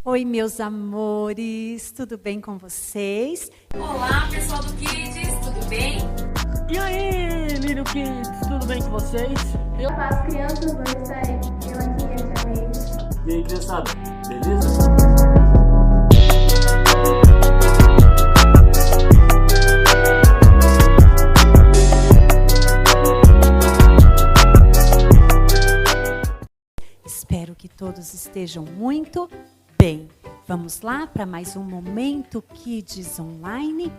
Oi, meus amores, tudo bem com vocês? Olá, pessoal do Kids, tudo bem? E aí, Little Kids, tudo bem com vocês? As crianças vão estar eu aqui eternamente. E aí, criançada, beleza? Espero que todos estejam muito bem. Vamos lá para mais um Momento Kids Online.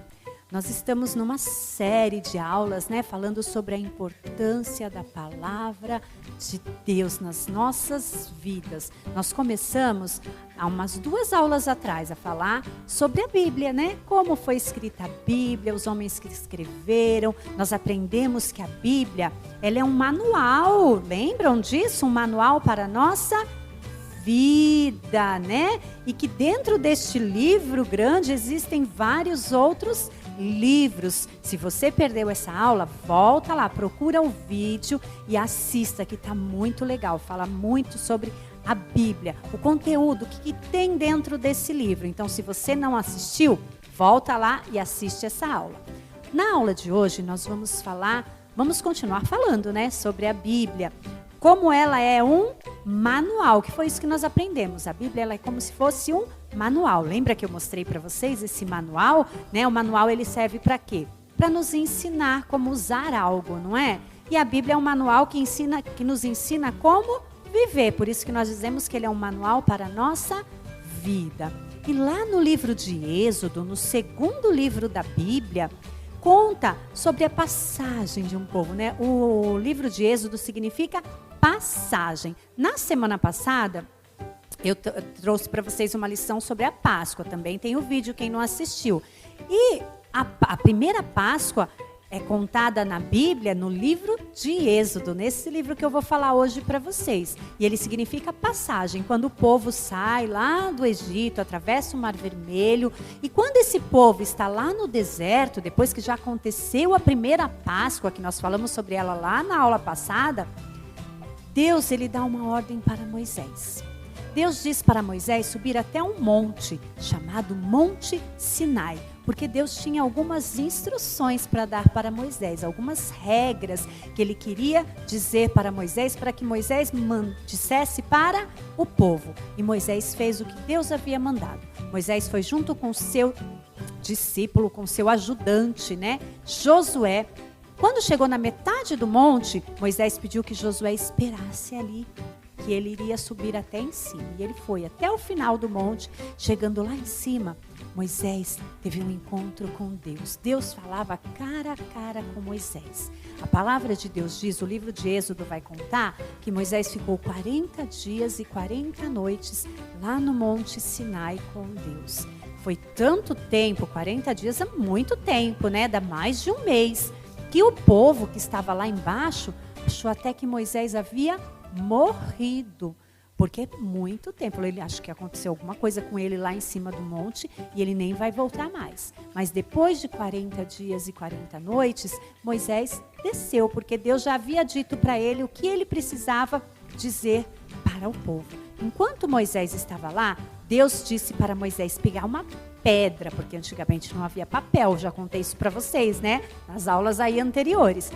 Nós estamos numa série de aulas, falando sobre a importância da palavra de Deus nas nossas vidas. Nós começamos há umas 2 aulas atrás a falar sobre a Bíblia, Como foi escrita a Bíblia, os homens que escreveram. Nós aprendemos que a Bíblia, ela é um manual, lembram disso? Um manual para a nossa vida, E que dentro deste livro grande existem vários outros livros. Se você perdeu essa aula, volta lá, procura o vídeo e assista, que está muito legal. Fala muito sobre a Bíblia, o conteúdo que tem dentro desse livro. Então, se você não assistiu, volta lá e assiste essa aula. Na aula de hoje, nós vamos continuar falando, sobre a Bíblia. Como ela é um manual, que foi isso que nós aprendemos. A Bíblia, ela é como se fosse um manual. Lembra que eu mostrei para vocês esse manual? O manual, ele serve para quê? Para nos ensinar como usar algo, não é? E a Bíblia é um manual que nos ensina como viver. Por isso que nós dizemos que ele é um manual para a nossa vida. E lá no livro de Êxodo, no 2º livro da Bíblia, conta sobre a passagem de um povo, O livro de Êxodo significa passagem. Na semana passada, eu trouxe para vocês uma lição sobre a Páscoa. Também tem o vídeo, quem não assistiu. E a primeira Páscoa é contada na Bíblia, no livro de Êxodo, nesse livro que eu vou falar hoje para vocês. E ele significa passagem, quando o povo sai lá do Egito, atravessa o Mar Vermelho. E quando esse povo está lá no deserto, depois que já aconteceu a primeira Páscoa, que nós falamos sobre ela lá na aula passada, Deus, ele dá uma ordem para Moisés. Deus diz para Moisés subir até um monte, chamado Monte Sinai, porque Deus tinha algumas instruções para dar para Moisés, algumas regras que ele queria dizer para Moisés, para que Moisés dissesse para o povo. E Moisés fez o que Deus havia mandado. Moisés foi junto com seu discípulo, com seu ajudante, Josué. Quando chegou na metade do monte, Moisés pediu que Josué esperasse ali, que ele iria subir até em cima. E ele foi até o final do monte. Chegando lá em cima, Moisés teve um encontro com Deus. Deus falava cara a cara com Moisés. A palavra de Deus diz, o livro de Êxodo vai contar, que Moisés ficou 40 dias e 40 noites lá no Monte Sinai com Deus. Foi tanto tempo, 40 dias é muito tempo, Dá mais de um mês. Que o povo que estava lá embaixo achou até que Moisés havia morrido, porque é muito tempo. Ele acha que aconteceu alguma coisa com ele lá em cima do monte e ele nem vai voltar mais. Mas depois de 40 dias e 40 noites, Moisés desceu, porque Deus já havia dito para ele o que ele precisava dizer para o povo. Enquanto Moisés estava lá, Deus disse para Moisés pegar uma pedra, porque antigamente não havia papel, já contei isso para vocês, nas aulas aí anteriores.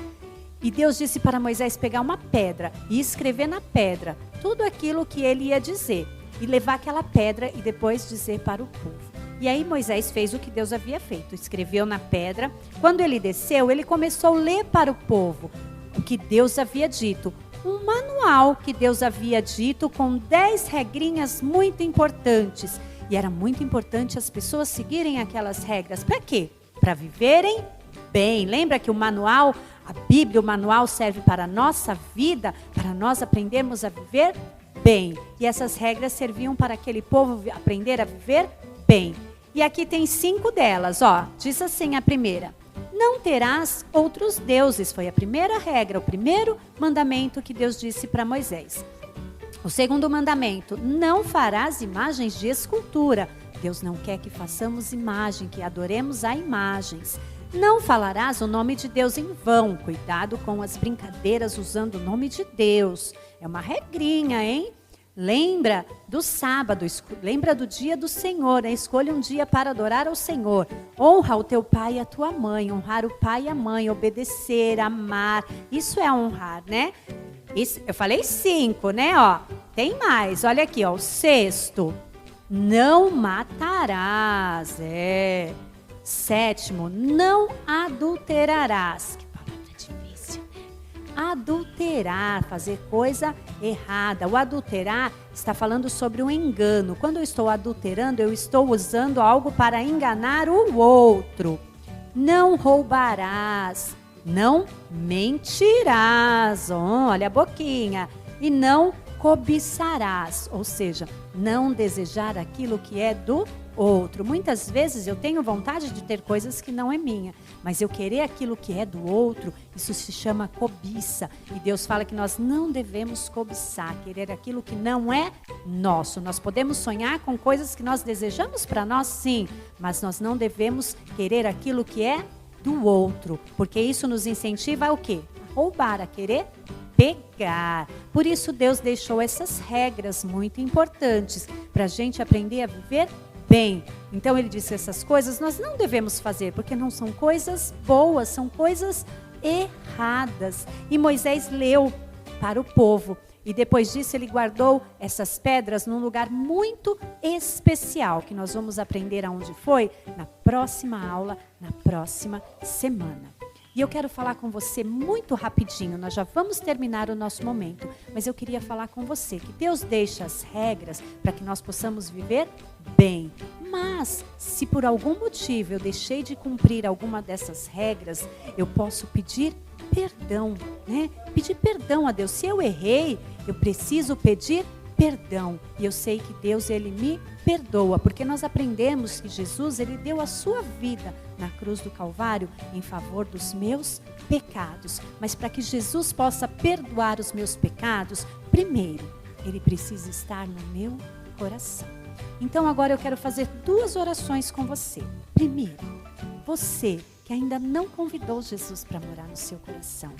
E Deus disse para Moisés pegar uma pedra e escrever na pedra tudo aquilo que ele ia dizer. E levar aquela pedra e depois dizer para o povo. E aí Moisés fez o que Deus havia feito, escreveu na pedra. Quando ele desceu, ele começou a ler para o povo o que Deus havia dito. Um manual que Deus havia dito com 10 regrinhas muito importantes. E era muito importante as pessoas seguirem aquelas regras. Para quê? Para viverem bem. Lembra que o manual, a Bíblia, o manual serve para a nossa vida, para nós aprendermos a viver bem. E essas regras serviam para aquele povo aprender a viver bem. E aqui tem 5 delas, Diz assim a primeira: não terás outros deuses. Foi a primeira regra, o primeiro mandamento que Deus disse para Moisés. O segundo mandamento: não farás imagens de escultura. Deus não quer que façamos imagem, que adoremos a imagens. Não falarás o nome de Deus em vão. Cuidado com as brincadeiras usando o nome de Deus. É uma regrinha, hein? Lembra do sábado, lembra do dia do Senhor, né? Escolha um dia para adorar ao Senhor. Honra o teu pai e a tua mãe, honrar o pai e a mãe, obedecer, amar. Isso é honrar, né? Isso, eu falei 5, né? Ó, tem mais, olha aqui, ó, o 6º. Não matarás. 7º, não adulterarás. Que palavra difícil. Adulterar, fazer coisa errada. O adulterar está falando sobre um engano. Quando eu estou adulterando, eu estou usando algo para enganar o outro. Não roubarás. Não mentirás. Olha a boquinha. E não cobiçarás. Ou seja, não desejar aquilo que é do outro. Muitas vezes eu tenho vontade de ter coisas que não é minha, mas eu querer aquilo que é do outro, isso se chama cobiça. E Deus fala que nós não devemos cobiçar, querer aquilo que não é nosso. Nós podemos sonhar com coisas que nós desejamos para nós, sim, mas nós não devemos querer aquilo que é do outro, porque isso nos incentiva a o quê? A roubar, a querer pegar. Por isso Deus deixou essas regras muito importantes para a gente aprender a viver bem. Então ele disse essas coisas nós não devemos fazer, porque não são coisas boas, são coisas erradas. E Moisés leu para o povo. E depois disso ele guardou essas pedras num lugar muito especial, que nós vamos aprender aonde foi na próxima aula, na próxima semana. E eu quero falar com você muito rapidinho, nós já vamos terminar o nosso momento, mas eu queria falar com você que Deus deixa as regras para que nós possamos viver bem. Mas, se por algum motivo eu deixei de cumprir alguma dessas regras, eu posso pedir perdão, né? Pedir perdão a Deus. Se eu errei, eu preciso pedir perdão. E eu sei que Deus, Ele me perdoa, porque nós aprendemos que Jesus, Ele deu a sua vida na cruz do Calvário em favor dos meus pecados. Mas para que Jesus possa perdoar os meus pecados, primeiro, Ele precisa estar no meu coração. Então agora eu quero fazer 2 orações com você. Primeiro, você que ainda não convidou Jesus para morar no seu coração,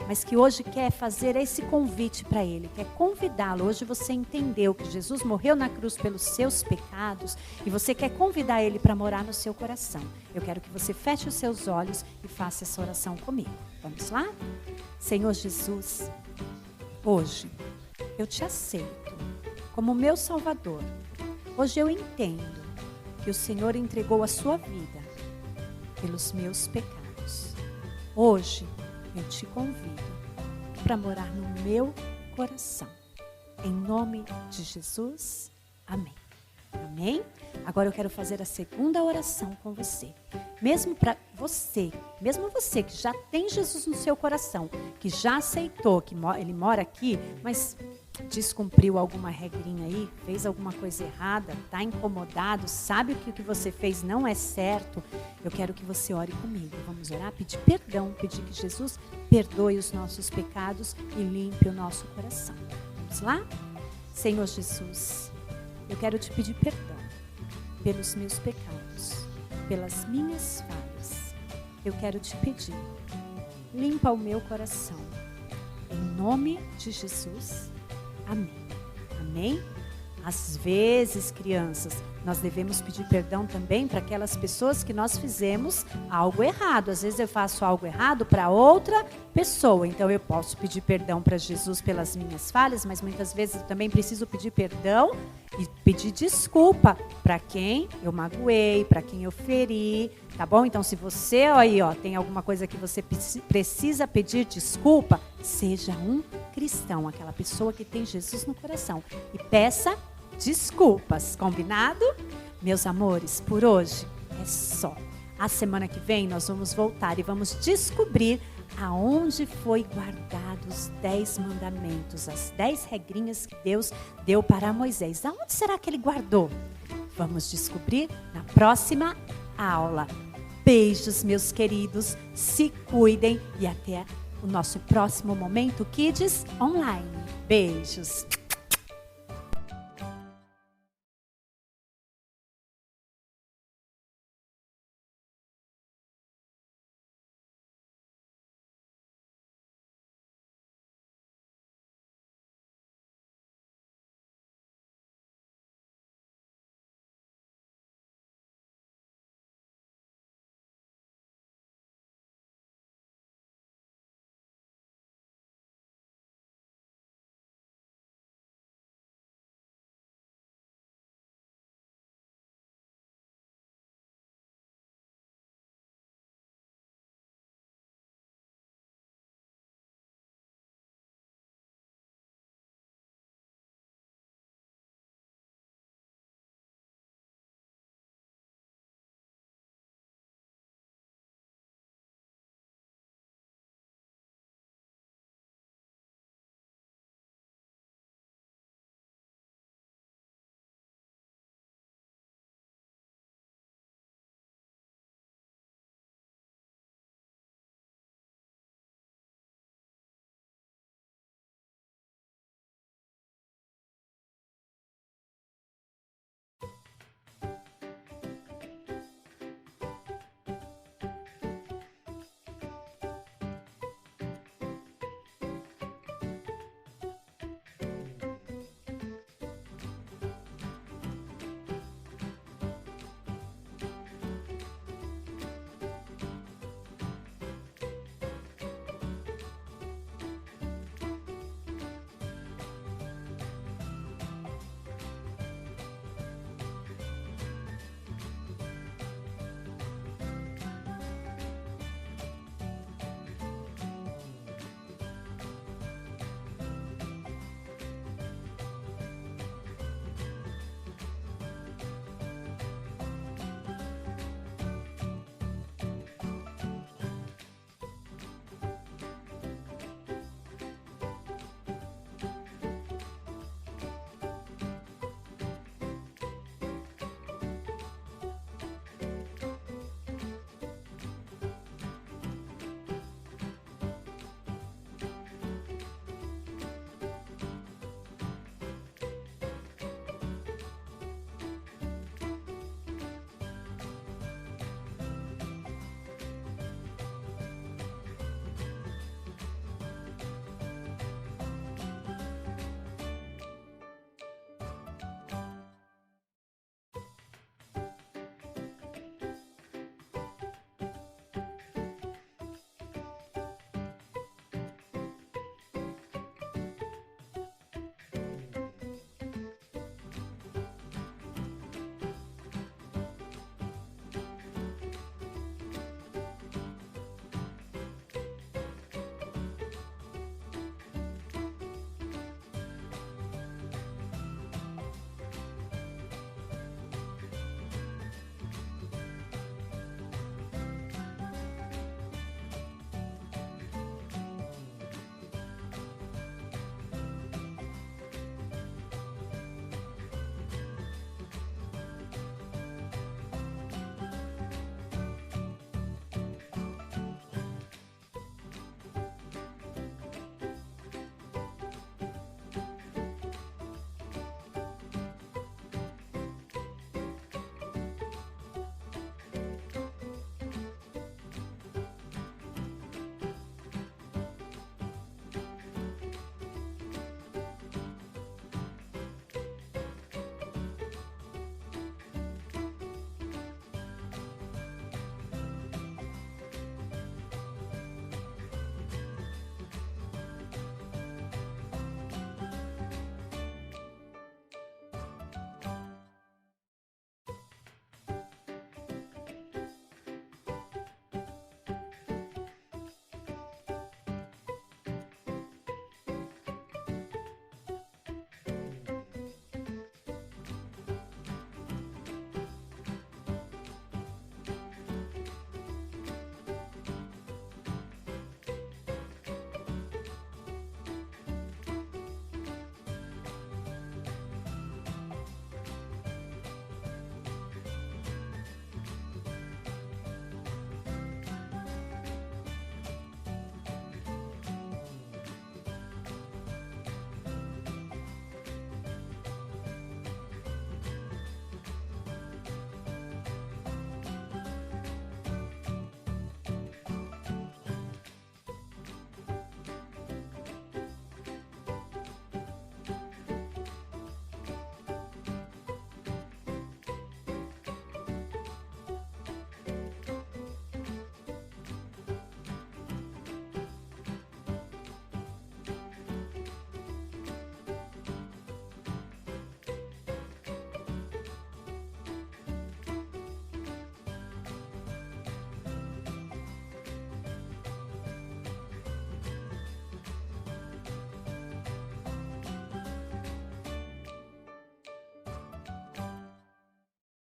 mas que hoje quer fazer esse convite para Ele, quer convidá-lo. Hoje você entendeu que Jesus morreu na cruz pelos seus pecados e você quer convidar Ele para morar no seu coração. Eu quero que você feche os seus olhos e faça essa oração comigo. Vamos lá? Senhor Jesus, hoje eu te aceito como meu Salvador. Hoje eu entendo que o Senhor entregou a sua vida pelos meus pecados. Hoje eu te convido para morar no meu coração. Em nome de Jesus, amém. Amém? Agora eu quero fazer a segunda oração com você. Mesmo você que já tem Jesus no seu coração, que já aceitou que Ele mora aqui, mas descumpriu alguma regrinha aí, fez alguma coisa errada, está incomodado, sabe que o que você fez não é certo, eu quero que você ore comigo. Vamos orar, pedir perdão, pedir que Jesus perdoe os nossos pecados e limpe o nosso coração. Vamos lá? Senhor Jesus, eu quero te pedir perdão pelos meus pecados, pelas minhas falhas. Eu quero te pedir, limpa o meu coração. Em nome de Jesus, amém. Amém? Às vezes, crianças, nós devemos pedir perdão também para aquelas pessoas que nós fizemos algo errado. Às vezes eu faço algo errado para outra pessoa. Então eu posso pedir perdão para Jesus pelas minhas falhas, mas muitas vezes eu também preciso pedir perdão e pedir desculpa para quem eu magoei, para quem eu feri, tá bom? Então se você aí, tem alguma coisa que você precisa pedir desculpa, seja um cristão, aquela pessoa que tem Jesus no coração, e peça desculpas, combinado? Meus amores, por hoje é só. A semana que vem nós vamos voltar e vamos descobrir aonde foi guardado os 10 mandamentos, as 10 regrinhas que Deus deu para Moisés. Aonde será que ele guardou? Vamos descobrir na próxima aula. Beijos, meus queridos, se cuidem e até o nosso próximo Momento Kids Online. Beijos!